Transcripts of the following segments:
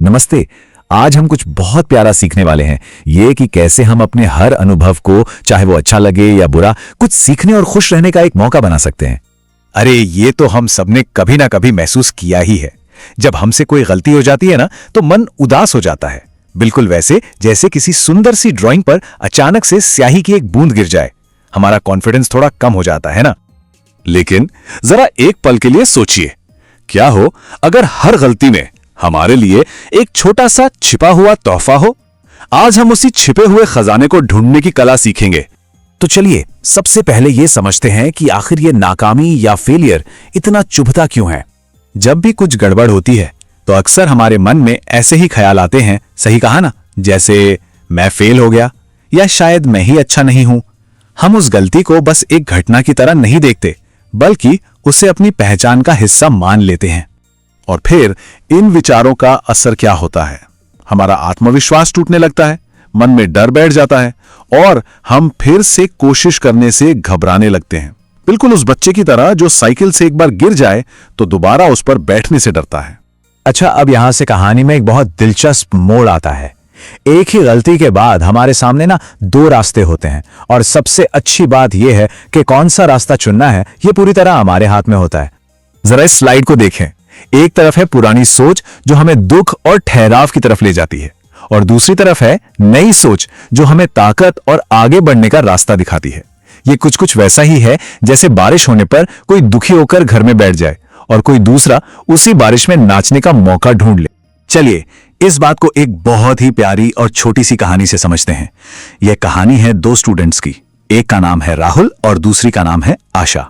नमस्ते। आज हम कुछ बहुत प्यारा सीखने वाले हैं, ये कि कैसे हम अपने हर अनुभव को, चाहे वो अच्छा लगे या बुरा, कुछ सीखने और खुश रहने का एक मौका बना सकते हैं। अरे ये तो हम सबने कभी ना कभी महसूस किया ही है। जब हमसे कोई गलती हो जाती है ना, तो मन उदास हो जाता है, बिल्कुल वैसे जैसे किसी सुंदर सी ड्राइंग पर अचानक से स्याही की एक बूंद गिर जाए। हमारा कॉन्फिडेंस थोड़ा कम हो जाता है ना। लेकिन जरा एक पल के लिए सोचिए, क्या हो अगर हर गलती में हमारे लिए एक छोटा सा छिपा हुआ तोहफा हो। आज हम उसी छिपे हुए खजाने को ढूंढने की कला सीखेंगे। तो चलिए सबसे पहले ये समझते हैं कि आखिर ये नाकामी या फेलियर इतना चुभता क्यों है। जब भी कुछ गड़बड़ होती है तो अक्सर हमारे मन में ऐसे ही ख्याल आते हैं, सही कहा ना, जैसे मैं फेल हो गया या शायद मैं ही अच्छा नहीं हूं। हम उस गलती को बस एक घटना की तरह नहीं देखते, बल्कि उसे अपनी पहचान का हिस्सा मान लेते हैं। और फिर इन विचारों का असर क्या होता है? हमारा आत्मविश्वास टूटने लगता है, मन में डर बैठ जाता है और हम फिर से कोशिश करने से घबराने लगते हैं, बिल्कुल उस बच्चे की तरह जो साइकिल से एक बार गिर जाए तो दोबारा उस पर बैठने से डरता है। अच्छा, अब यहां से कहानी में एक बहुत दिलचस्प मोड़ आता है। एक ही गलती के बाद हमारे सामने ना दो रास्ते होते हैं, और सबसे अच्छी बात यह है कि कौन सा रास्ता चुनना है यह पूरी तरह हमारे हाथ में होता है। जरा इस स्लाइड को देखें। एक तरफ है पुरानी सोच जो हमें दुख और ठहराव की तरफ ले जाती है, और दूसरी तरफ है नई सोच जो हमें ताकत और आगे बढ़ने का रास्ता दिखाती है। ये कुछ कुछ वैसा ही है जैसे बारिश होने पर कोई दुखी होकर घर में बैठ जाए और कोई दूसरा उसी बारिश में नाचने का मौका ढूंढ ले। चलिए इस बात को एक बहुत ही प्यारी और छोटी सी कहानी से समझते हैं। यह कहानी है दो स्टूडेंट्स की। एक का नाम है राहुल और दूसरी का नाम है आशा।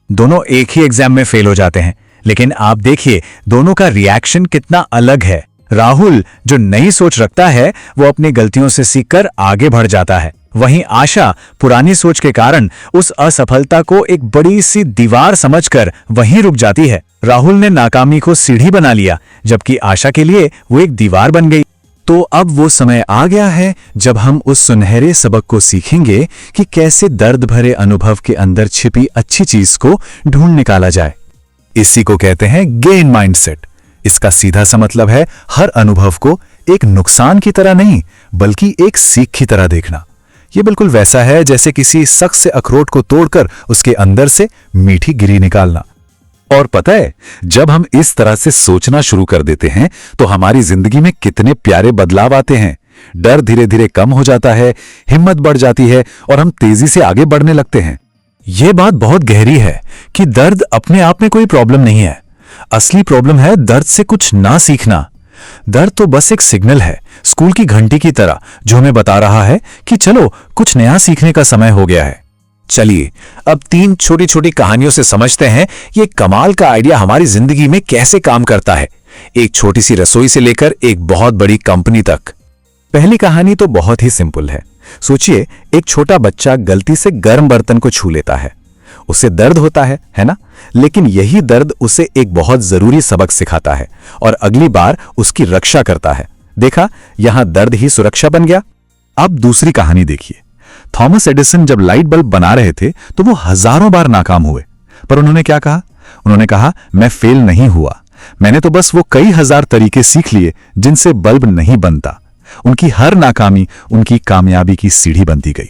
दोनों एक ही एग्जाम में फेल हो जाते हैं, लेकिन आप देखिए दोनों का रिएक्शन कितना अलग है। राहुल जो नई सोच रखता है वो अपनी गलतियों से सीखकर आगे बढ़ जाता है, वहीं आशा पुरानी सोच के कारण उस असफलता को एक बड़ी सी दीवार समझकर वहीं रुक जाती है। राहुल ने नाकामी को सीढ़ी बना लिया, जबकि आशा के लिए वो एक दीवार बन गई। तो अब वो समय आ गया है जब हम उस सुनहरे सबक को सीखेंगे कि कैसे दर्द भरे अनुभव के अंदर छिपी अच्छी चीज को ढूंढ निकाला जाए। इसी को कहते हैं गेन माइंडसेट। इसका सीधा सा मतलब है हर अनुभव को एक नुकसान की तरह नहीं, बल्कि एक सीख की तरह देखना। ये बिल्कुल वैसा है जैसे किसी सख्त से अखरोट को तोड़कर उसके अंदर से मीठी गिरी निकालना। और पता है, जब हम इस तरह से सोचना शुरू कर देते हैं तो हमारी जिंदगी में कितने प्यारे बदलाव आते हैं। डर धीरे धीरे कम हो जाता है, हिम्मत बढ़ जाती है और हम तेजी से आगे बढ़ने लगते हैं। यह बात बहुत गहरी है कि दर्द अपने आप में कोई प्रॉब्लम नहीं है। असली प्रॉब्लम है दर्द से कुछ ना सीखना। दर्द तो बस एक सिग्नल है, स्कूल की घंटी की तरह, जो हमें बता रहा है कि चलो कुछ नया सीखने का समय हो गया है। चलिए अब तीन छोटी छोटी कहानियों से समझते हैं ये कमाल का आइडिया हमारी जिंदगी में कैसे काम करता है, एक छोटी सी रसोई से लेकर एक बहुत बड़ी कंपनी तक। पहली कहानी तो बहुत ही सिंपल है। सोचिए, एक छोटा बच्चा गलती से गर्म बर्तन को छू लेता है। उसे दर्द होता है ना? लेकिन यही दर्द उसे एक बहुत जरूरी सबक सिखाता है और अगली बार उसकी रक्षा करता है। देखा, यहां दर्द ही सुरक्षा बन गया। अब दूसरी कहानी देखिए। थॉमस एडिसन जब लाइट बल्ब बना रहे थे तो वो हजारों बार नाकाम हुए, पर उन्होंने क्या कहा? उन्होंने कहा, मैं फेल नहीं हुआ, मैंने तो बस वो कई हजार तरीके सीख लिए जिनसे बल्ब नहीं बनता। उनकी हर नाकामी उनकी कामयाबी की सीढ़ी बनती गई।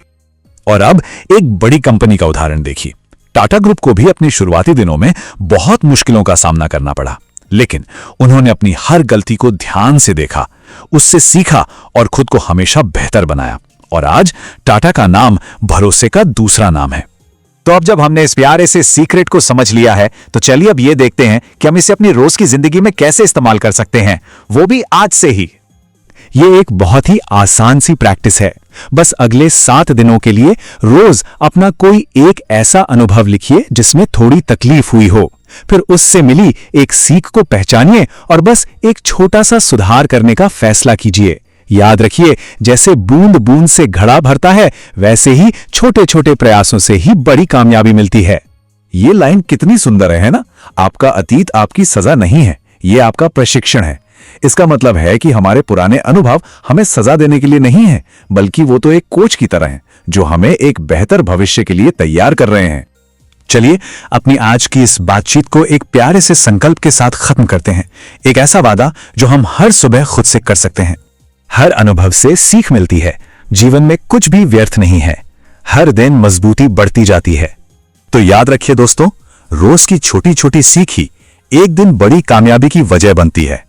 और अब एक बड़ी कंपनी का उदाहरण देखिए। टाटा ग्रुप को भी अपने शुरुआती दिनों में बहुत मुश्किलों का सामना करना पड़ा, लेकिन उन्होंने अपनी हर गलती को ध्यान से देखा, उससे सीखा और खुद को हमेशा बेहतर बनाया। और आज टाटा का नाम भरोसे का दूसरा नाम है। तो अब जब हमने इस प्यारे से सीक्रेट को समझ लिया है, तो चलिए अब ये देखते हैं कि हम इसे अपनी रोज की जिंदगी में कैसे इस्तेमाल कर सकते हैं, वो भी आज से ही। ये एक बहुत ही आसान सी प्रैक्टिस है। बस अगले 7 दिनों के लिए रोज अपना कोई एक ऐसा अनुभव लिखिए जिसमें थोड़ी तकलीफ हुई हो, फिर उससे मिली एक सीख को पहचानिए और बस एक छोटा सा सुधार करने का फैसला कीजिए। याद रखिए, जैसे बूंद बूंद से घड़ा भरता है, वैसे ही छोटे छोटे प्रयासों से ही बड़ी कामयाबी मिलती है। ये लाइन कितनी सुंदर है ना? आपका अतीत आपकी सजा नहीं है, ये आपका प्रशिक्षण है। इसका मतलब है कि हमारे पुराने अनुभव हमें सजा देने के लिए नहीं है, बल्कि वो तो एक कोच की तरह हैं, जो हमें एक बेहतर भविष्य के लिए तैयार कर रहे हैं। चलिए अपनी आज की इस बातचीत को एक प्यारे से संकल्प के साथ खत्म करते हैं। एक ऐसा वादा जो हम हर सुबह खुद से कर सकते हैं। हर अनुभव से सीख मिलती है, जीवन में कुछ भी व्यर्थ नहीं है, हर दिन मजबूती बढ़ती जाती है। तो याद रखिए दोस्तों, रोज की छोटी छोटी सीख ही एक दिन बड़ी कामयाबी की वजह बनती है।